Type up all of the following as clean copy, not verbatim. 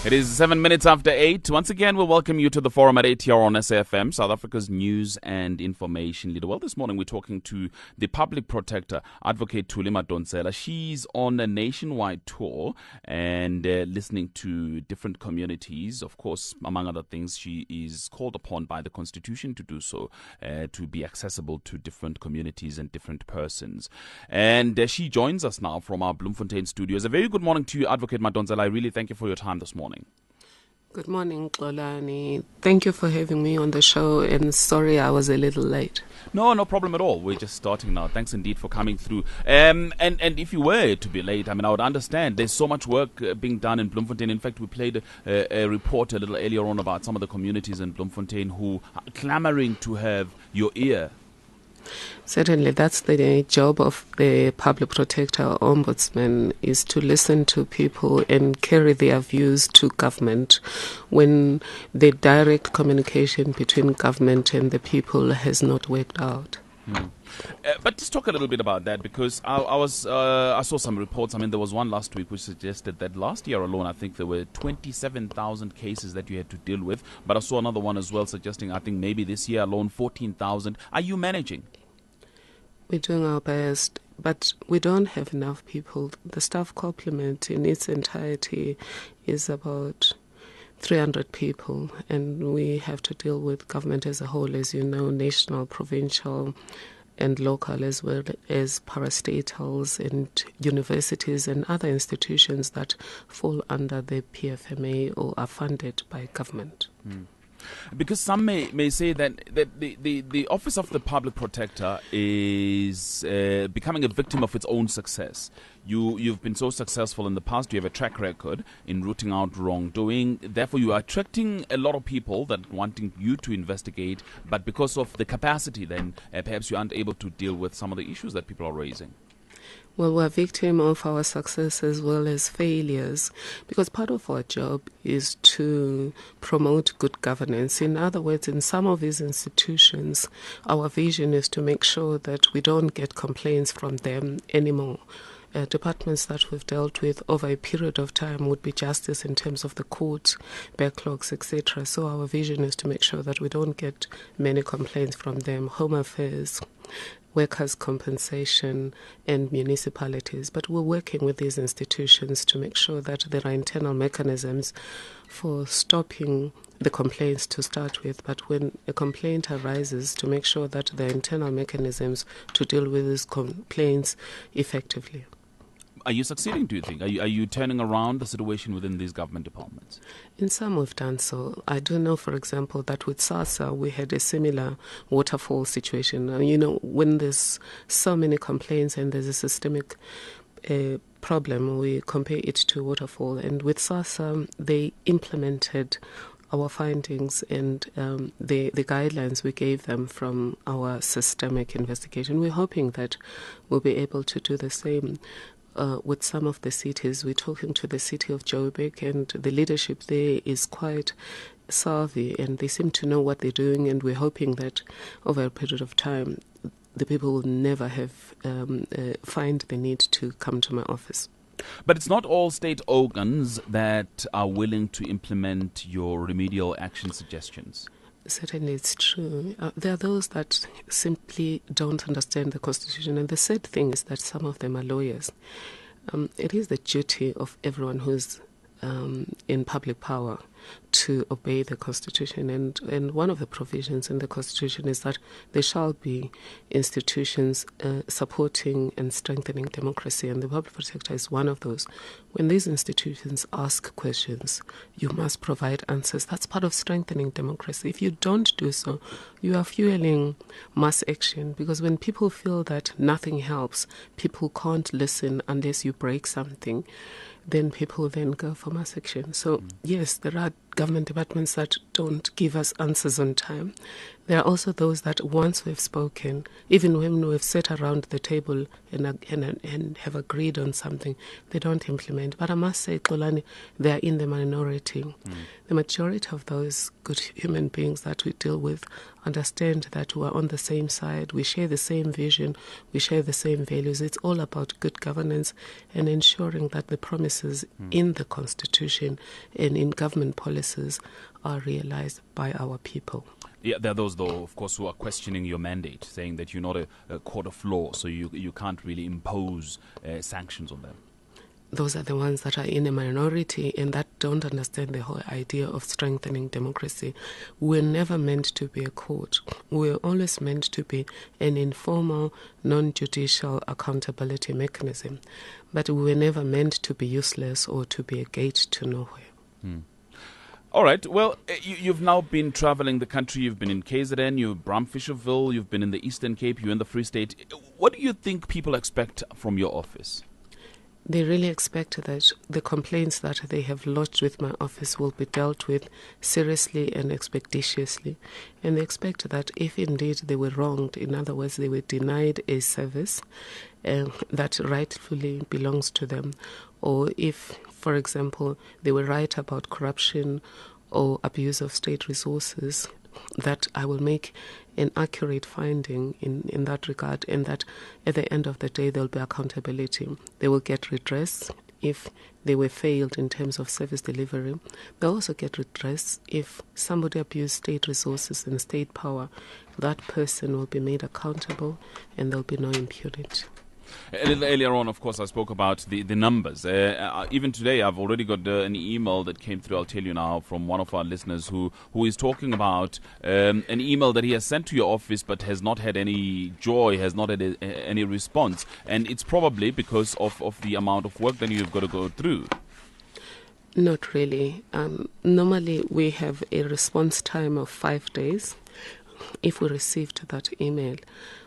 It is 7 minutes after 8. Once again, we'll welcome you to the forum at 8 here on SAFM, South Africa's news and information leader. Well, this morning we're talking to the public protector, Advocate Thuli Madonsela. She's on a nationwide tour and listening to different communities. Of course, among other things, she is called upon by the Constitution to do so, to be accessible to different communities and different persons. And she joins us now from our Bloemfontein studios. A very good morning to you, Advocate Madonsela. I really thank you for your time this morning. Good morning, Xolani. Thank you for having me on the show, and sorry I was a little late. No problem at all. We're just starting now. Thanks indeed for coming through. And if you were to be late, I would understand. There's so much work being done in Bloemfontein. In fact, we played a report a little earlier on about some of the communities in Bloemfontein who are clamoring to have your ear. Certainly, that's the job of the public protector or ombudsman, is to listen to people and carry their views to government when the direct communication between government and the people has not worked out. But just talk a little bit about that, because I saw some reports. There was one last week which suggested that last year alone, I think there were 27,000 cases that you had to deal with. But I saw another one as well suggesting, I think maybe this year alone, 14,000. Are you managing? We're doing our best, but we don't have enough people. The staff complement in its entirety is about 300 people, and we have to deal with government as a whole, as you know, national, provincial, and local, as well as parastatals and universities and other institutions that fall under the PFMA or are funded by government. Because some may say that the Office of the Public Protector is becoming a victim of its own success. You've been so successful in the past. You have a track record in rooting out wrongdoing. Therefore, you are attracting a lot of people that wanting you to investigate. But because of the capacity, then perhaps you aren't able to deal with some of the issues that people are raising. Well, we're a victim of our success as well as failures, because part of our job is to promote good governance. In other words, in some of these institutions, our vision is to make sure that we don't get complaints from them anymore. Departments that we've dealt with over a period of time would be justice in terms of the court, backlogs, etc. So our vision is to make sure that we don't get many complaints from them, home affairs, workers' compensation, and municipalities. But we're working with these institutions to make sure that there are internal mechanisms for stopping the complaints to start with. But when a complaint arises, to make sure that there are internal mechanisms to deal with these complaints effectively. Are you succeeding, do you think? Are you turning around the situation within these government departments? In some we've done so. I do know, for example, that with SASA we had a similar waterfall situation. When there's so many complaints and there's a systemic problem, we compare it to waterfall. And with SASA, they implemented our findings and the guidelines we gave them from our systemic investigation. We're hoping that we'll be able to do the same with some of the cities. We're talking to the city of Joburg, and the leadership there is quite savvy and they seem to know what they're doing, and we're hoping that over a period of time the people will never have find the need to come to my office. But it's not all state organs that are willing to implement your remedial action suggestions. Certainly, it's true. There are those that simply don't understand the Constitution, and the sad thing is that some of them are lawyers. It is the duty of everyone who's in public power to obey the Constitution, and one of the provisions in the Constitution is that there shall be institutions supporting and strengthening democracy, and the public protector is one of those. When these institutions ask questions, you must provide answers. That's part of strengthening democracy. If you don't do so, you are fueling mass action, because when people feel that nothing helps, people can't listen unless you break something, then people then go for mass action. So yes, there are government departments that don't give us answers on time. There are also those that once we've spoken, even when we've sat around the table and have agreed on something, they don't implement. But I must say, Xolani, they are in the minority. The majority of those good human beings that we deal with understand that we are on the same side, we share the same vision, we share the same values. It's all about good governance and ensuring that the promises in the Constitution and in government policies are realized by our people. Yeah, there are those, though, of course, who are questioning your mandate, saying that you're not a court of law, so you can't really impose sanctions on them. Those are the ones that are in a minority and that don't understand the whole idea of strengthening democracy. We're never meant to be a court. We're always meant to be an informal, non-judicial accountability mechanism. But we're never meant to be useless or to be a gate to nowhere. All right. Well, you've now been traveling the country. You've been in KZN, you're Bramfisherville, you've been in the Eastern Cape, you're in the Free State. What do you think people expect from your office? They really expect that the complaints that they have lodged with my office will be dealt with seriously and expeditiously. And they expect that if indeed they were wronged, in other words, they were denied a service that rightfully belongs to them, or if, for example, they were right about corruption or abuse of state resources, that I will make an accurate finding in that regard, and that at the end of the day there will be accountability. They will get redress if they were failed in terms of service delivery. They'll also get redress if somebody abused state resources and state power. That person will be made accountable and there'll be no impunity. A little earlier on, of course, I spoke about the numbers. Even today, I've already got an email that came through, I'll tell you now, from one of our listeners who is talking about an email that he has sent to your office but has not had any joy, has not had any response. And it's probably because of the amount of work that you've got to go through. Not really. Normally, we have a response time of 5 days if we received that email.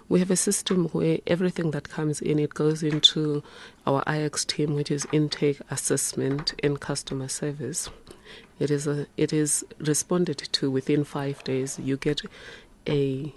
We have a system where everything that comes in, it goes into our IX team, which is intake, assessment, and customer service. It is responded to within 5 days. You get a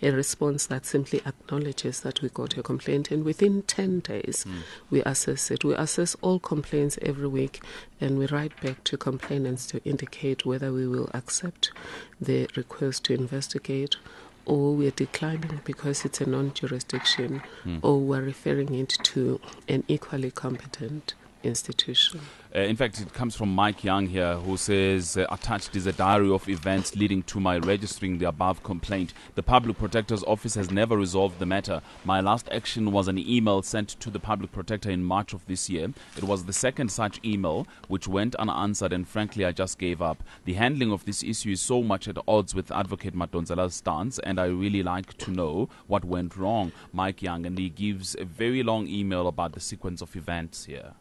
response that simply acknowledges that we got your complaint, and within 10 days we assess it. We assess all complaints every week, and we write back to complainants to indicate whether we will accept the request to investigate, or we're declining because it's a non-jurisdiction, or we're referring it to an equally competent institution. In fact, it comes from Mike Young here, who says, attached is a diary of events leading to my registering the above complaint. The Public Protector's Office has never resolved the matter. My last action was an email sent to the Public Protector in March of this year. It was the second such email which went unanswered, and frankly, I just gave up. The handling of this issue is so much at odds with Advocate Madonsela's stance, and I really like to know what went wrong. Mike Young, and he gives a very long email about the sequence of events here.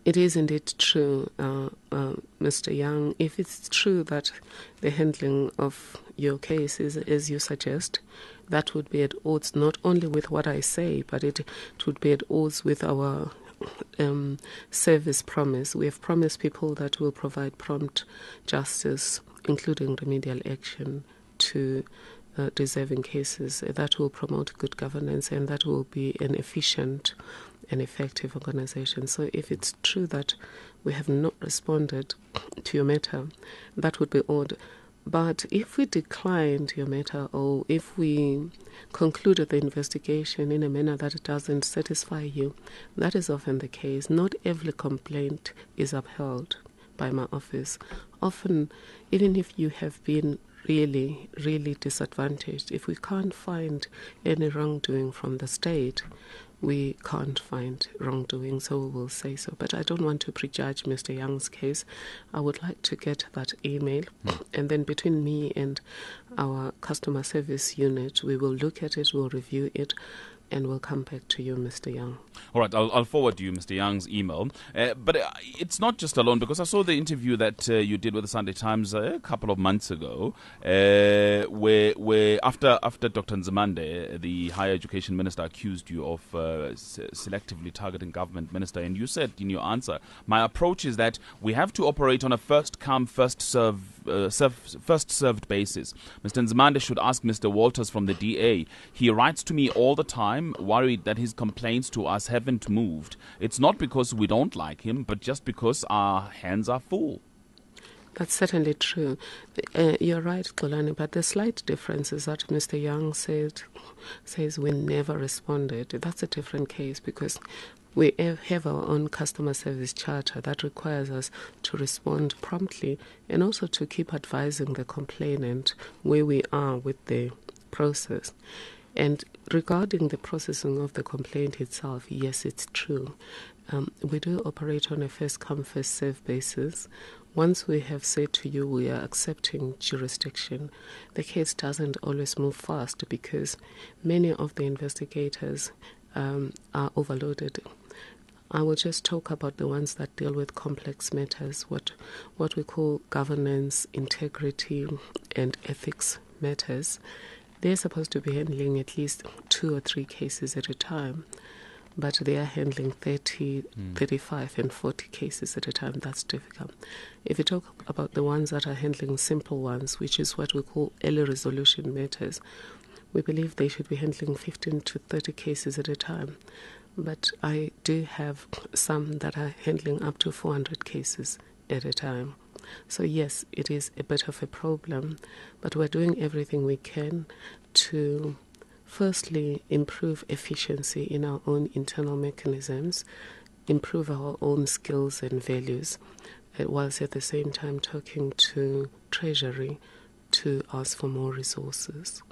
It is indeed true, Mr. Young. If it's true that the handling of your case is as you suggest, that would be at odds not only with what I say, but it would be at odds with our service promise. We have promised people that we'll provide prompt justice, including remedial action, to deserving cases. That will promote good governance, and that will be an efficient and effective organization. So if it's true that we have not responded to your matter, that would be odd. But if we declined your matter, or if we concluded the investigation in a manner that doesn't satisfy you, that is often the case. Not every complaint is upheld by my office. Often, even if you have been really, really disadvantaged, if we can't find any wrongdoing from the state, we can't find wrongdoing, so we will say so. But I don't want to prejudge Mr. Young's case. I would like to get that email, and then between me and our customer service unit, we will look at it, we'll review it. and we'll come back to you, Mr. Young. All right, I'll forward you Mr. Young's email. But it's not just alone, because I saw the interview that you did with the Sunday Times a couple of months ago, where after Dr. Nzimande, the higher education minister, accused you of selectively targeting government minister, and you said in your answer, my approach is that we have to operate on a first-come, first-served basis. Mr. Nzimande should ask Mr. Walters from the DA. He writes to me all the time, worried that his complaints to us haven't moved. It's not because we don't like him, but just because our hands are full. That's certainly true. You're right, Xolani, but the slight difference is that Mr. Young says we never responded. That's a different case, because we have our own customer service charter that requires us to respond promptly and also to keep advising the complainant where we are with the process. And regarding the processing of the complaint itself, yes, it's true. We do operate on a first-come, first-served basis. Once we have said to you we are accepting jurisdiction, the case doesn't always move fast because many of the investigators are overloaded. I will just talk about the ones that deal with complex matters, what we call governance, integrity, and ethics matters. They're supposed to be handling at least 2 or 3 cases at a time, but they are handling 30, 35, and 40 cases at a time. That's difficult. If you talk about the ones that are handling simple ones, which is what we call early resolution matters, we believe they should be handling 15 to 30 cases at a time. But I do have some that are handling up to 400 cases at a time. So yes, it is a bit of a problem, but we're doing everything we can to firstly improve efficiency in our own internal mechanisms, improve our own skills and values, whilst at the same time talking to Treasury to ask for more resources.